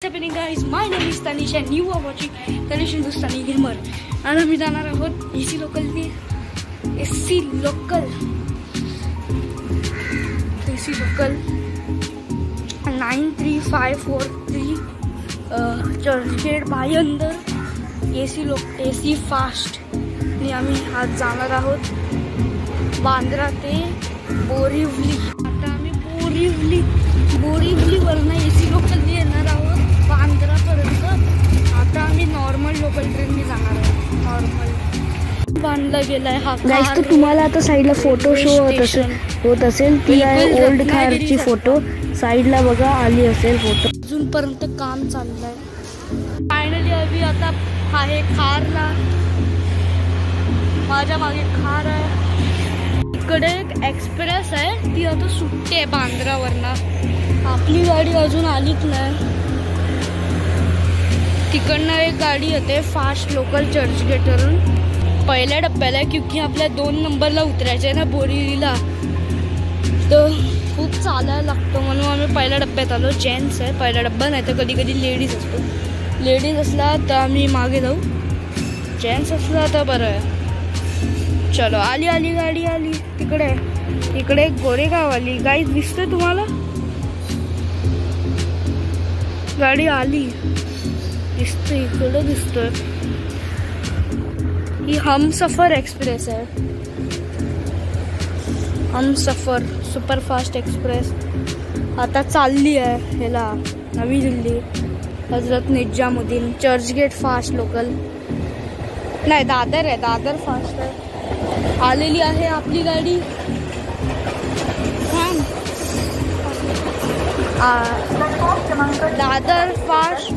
Happening guys, my name is Tanish and you are watching Tanish Hindustani Gamer. आज आम्ही जाणार आहोत AC local 93543 Churchgate Bhayandar AC fast आणि आम्ही आज जाणार आहोत बांद्रा ते बोरिवली. आता आम्ही बोरिवलीवरनं AC लोकल येणार आहोत बांद्रापर्यंत. आता आम्ही नॉर्मल लोकल ट्रेनने जाणार आहोत. नॉर्मल बांधला गेलाय हा गाइस. तर तुम्हाला आता साईडला फोटो शो होत असेल ती आहे ओल्ड कारची फोटो. साईडला बघा आली असेल फोटो. अजूनपर्यंत काम चाललंय. फायनली आम्ही आता आहे खारला. माझ्या मागे खार आहे. इकडे एक एक्सप्रेस आहे ती आता सुटते आहे बांद्रावरनं. आपली गाडी अजून आलीच नाही. तिकडनं एक गाडी येते फास्ट लोकल चर्चगेटवरून पहिल्या डब्याला आहे, क्योंकि आपल्या 2 नंबरला उतरायचं आहे ना बोरिवलीला. तर खूप चालायला लागतं म्हणून आम्ही पहिल्या डब्यात आलो. जेंट्स आहे पहिला डब्बा, नाही तर कधी कधी लेडीज असतो. लेडीज असला तर आम्ही मागे जाऊ, जेंट्स असला तर बरं आहे. चलो आली गाडी आली. इकडे एक गोरेगाव आली. गाईज दिसतोय तुम्हाला? गाडी आली दिसतोय, इकडे दिसतोय. ही हमसफर एक्सप्रेस आहे. हमसफर सुपरफास्ट एक्सप्रेस आता चालली आहे ह्याला नवी दिल्ली हजरत निजामुद्दीन. चर्चगेट फास्ट लोकल नाही, दादर आहे. दादर फास्ट आहे. आलेली आहे आपली गाडी. दादर फास्ट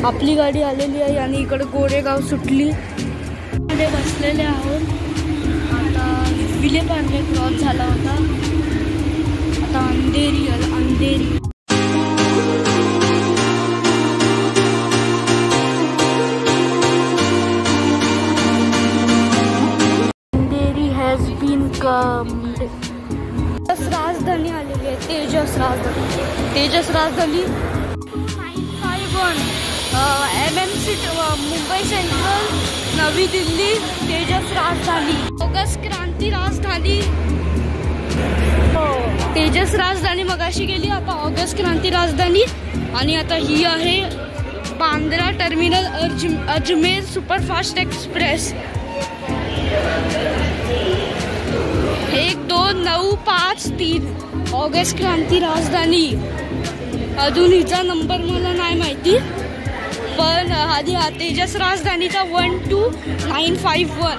आपली गाडी आलेली आहे आणि इकडे गोरेगाव सुटली. मध्ये बसलेले आहोत. आता विलेपार्ले क्रॉस झाला होता. आता अंधेरी हॅज बीन कम्ड. राजधानी आलेली आहे. तेजस राजधानी MMC मुंबई सेंट्रल नवी दिल्ली तेजस राजधानी. ऑगस्ट क्रांती राजधानी. तेजस राजधानी मगाशी गेली. आता ऑगस्ट क्रांती राजधानी. आणि आता ही आहे Bandra terminal Ajmer superfast express. 12953 August Kranti Rajdhani. अजून हिचा नंबर मला नाही माहिती, पण आधी हा तेजस राजधानीचा 12951.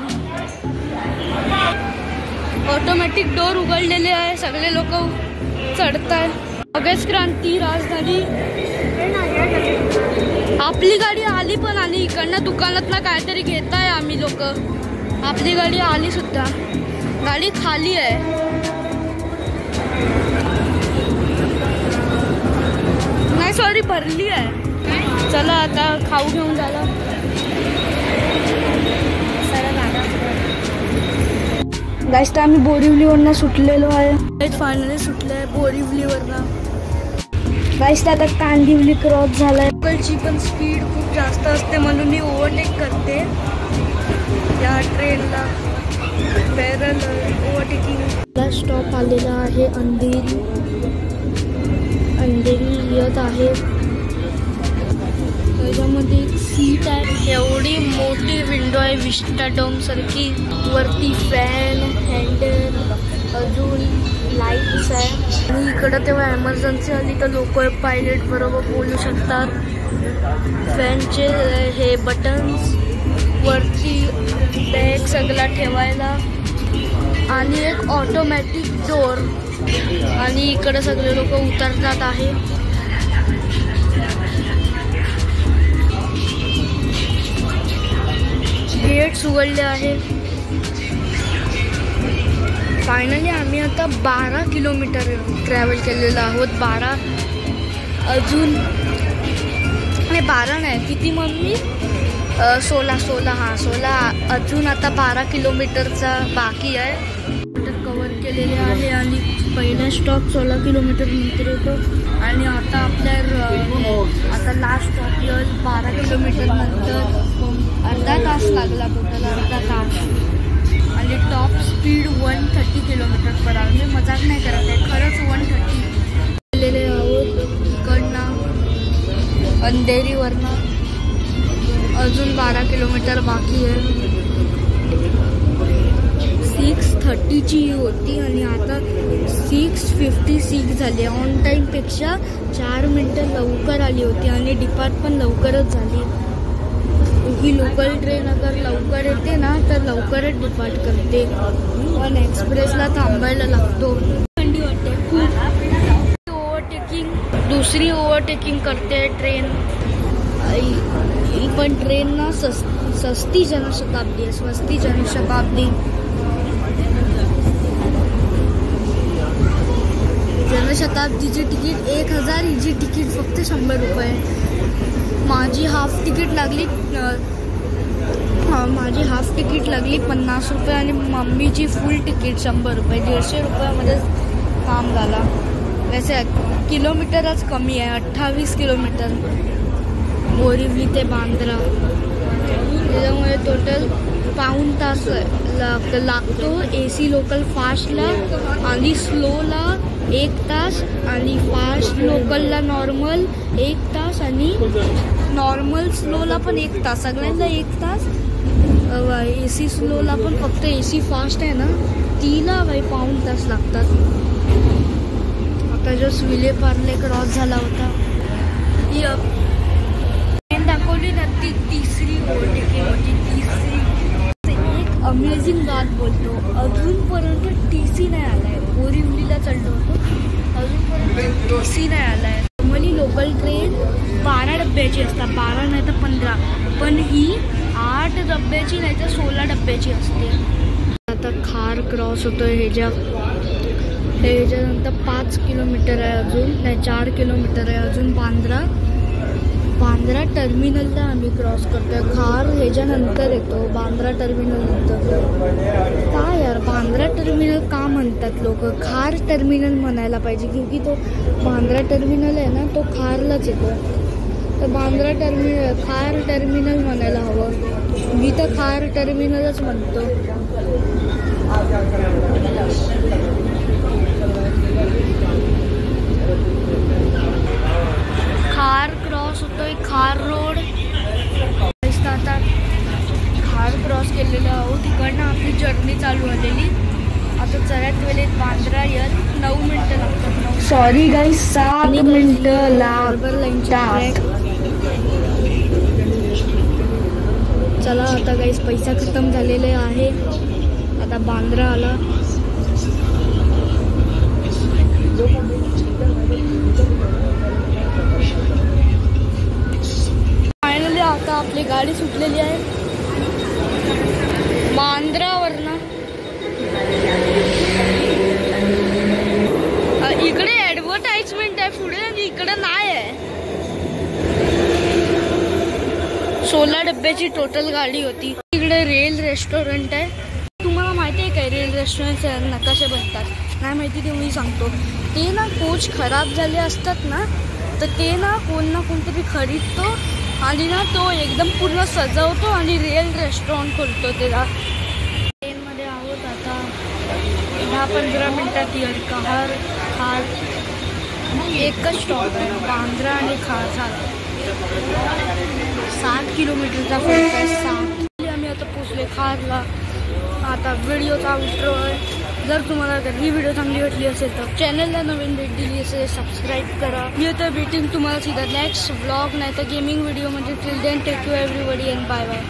ऑटोमॅटिक डोर उघडलेले आहे. सगळे लोक चढत आहेत. ऑगस्ट क्रांती राजधानी. आपली गाडी आली पण आली. इकडनं दुकानात ना काहीतरी घेत आहे आम्ही लोक. आपली गाडी आली सुद्धा. गाडी खाली आहे. नाही सॉरी भरली आहे. चला आता खाऊ घेऊन झाला. गाइस तर आम्ही बोरिवलीवरनं सुटलेलो आहे. फायनली सुटलंय बोरिवलीवरनं. गाइस तर आता कांदिवली क्रॉस झालाय. लोकलची पण स्पीड खूप जास्त असते म्हणून मी ओव्हरटेक करते या ट्रेनला. पॅरल ओव्हरटेकिंग. स्टॉप आलेला आहे अंधेरी येत आहे. त्याच्यामध्ये एक सीट आहे. एवढी मोठी विंडो आहे विस्टाडोम सारखी. वरती फॅन हँडल अजून लाईट्स आहे. आणि इकडं तेव्हा एमर्जन्सी आली तर लोक पायलट बरोबर बोलू शकतात. फॅनचे हे बटन्स, वरती बॅग सगळा ठेवायला आणि एक ऑटोमॅटिक डोर. आणि इकडे सगळे लोक उतरतात आहे. गेट्स उघडले आहे. फायनली आम्ही आता 12 किलोमीटर ट्रॅव्हल केलेलं आहोत. 12 अजून नाही, 12 नाही, किती मम्मी 16 अजून आता 12 किलोमीटरचा बाकी आहे. केलेले आहे आणि पहिला स्टॉप 16 किलोमीटर नंतर येतो आणि आता आपल्या आता लास्ट स्टॉप येईल 12 किलोमीटर नंतर। अर्धा तास लागला, टोटल अर्धा तास आणि top speed 130 kilometre per hour. मी मजाक नाही करत आहे, खरंच 130 केलेले आहोत। इकडनं अंधेरीवरनं अजून 12 किलोमीटर बाकी आहे। 6:30ची होती आणि आता 6:56 झाली। ऑन टाईमपेक्षा 4 मिनटं लवकर आली होती आणि डिपार्ट पण लवकरच झाली। ही लोकल ट्रेन अगर लवकर येते ना तर लवकरच डिपार्ट करते, पण एक्सप्रेसला थांबायला लागतो। थंडी वाटते खूप। दुसरी ओव्हरटेकिंग करते ट्रेन, पण ट्रेन ना सस्ती जनशताब्दी आहे, स्वस्ती जनशताब्दी। जनशताब्दीची तिकीट 1000, हिची तिकीट फक्त 100 रुपये। माझी हाफ तिकीट लागली 50 रुपये आणि मम्मीची फुल तिकीट 100 रुपये। 150 रुपयामध्ये काम झाला। वैसे किलोमीटरच कमी आहे, 28 किलोमीटर बोरिवली ते बांद्रा, त्याच्यामुळे टोटल पाऊण तास लागतो। AC लोकल फास्टला आणि स्लोला 1 तास आणि फास्ट लोकलला नॉर्मल 1 तास आणि नॉर्मल स्लोला पण 1 तास, सगळ्यांना 1 तास। AC स्लोला पण फक्त AC फास्ट आहे ना तिला बाई पाऊण तास लागतात। आता जो विले पार्ले क्रॉस झाला होता, ट्रेन दाखवली ना ती तिसरी ओव्हरटेकिंग होती, तिसरी। एक अमेझिंग बात बोलतो, अजूनपर्यंत TC नाही आलाय। बोरिवलीला चढलो होतो, अजूनपर्यंत TC नाही आलाय। नॉर्मली लोकल ट्रेन 12 डब्याची असतात, 12 नाही तर 15, पण ही 8 डब्याची नाही तर 16 डब्याची असते। आता खार क्रॉस होतोय ह्याच्यानंतर 5 किलोमीटर आहे अजून, नाही 4 किलोमीटर आहे अजून। बांद्रा टर्मिनलला आम्ही क्रॉस करतोय। खार ह्याच्यानंतर येतो, बांद्रा टर्मिनल नंतर। काय यार, बांद्रा टर्मिनल का म्हणतात लोक? खार टर्मिनल म्हणायला पाहिजे, क्योंकि तो बांद्रा टर्मिनल आहे ना तो खारलाच येतो, तर बांद्रा टर्मिनल खार टर्मिनल म्हणायला हवं। मी तर खार टर्मिनलच म्हणतो। खार क्रॉस होतोय, खार रोड। आता खार क्रॉस केलेलं आहोत, तिकडनं आपली जर्नी चालू झालेली। आता चढ्यात वेळेत बांद्रा येत 9 मिनटं लागतात। सॉरी गाईस, 7 मिनटं लागतात। चला आता गाईस पैसा खतम झालेले आहे, आता बांद्रा आला। फायनली आता आपली गाडी सुटलेली आहे बांद्रावरनं। इकडे ॲडव्हर्टाइजमेंट आहे पुढे आणि इकडे नाही आहे। 16 डब्याची टोटल गाडी होती। इकडे रेल रेस्टॉरंट आहे। तुम्हाला माहिती आहे काय रेल रेस्टॉरंटचे नकाशे बनतात? नाही माहिती ते मी सांगतो। ते ना कोच खराब झाले असतात ना, तर ते ना कोणतरी खरीदतो आणि ना तो एकदम पूर्ण सजवतो आणि रेल रेस्टॉरंट खोलतो त्याला। ट्रेनमध्ये आहोत आता, 10-15 मिनटात येईल खार। एकच स्टॉप आहे, बांद्रा आणि खारचा। 7 किलोमीटरचा फरक आहे, 7। आम्ही आता पोचले खारला। आता व्हिडिओचा आउट्रो आहे। जर तुम्हाला ही व्हिडिओ चांगली वाटली असेल तर चॅनलला नवीन भेट दिली असेल सबस्क्राईब करा। मी आता भेटेन तुम्हाला सीधा नेक्स्ट व्लॉग नाही तर गेमिंग व्हिडिओ मध्ये। Till then take care everybody and bye bye.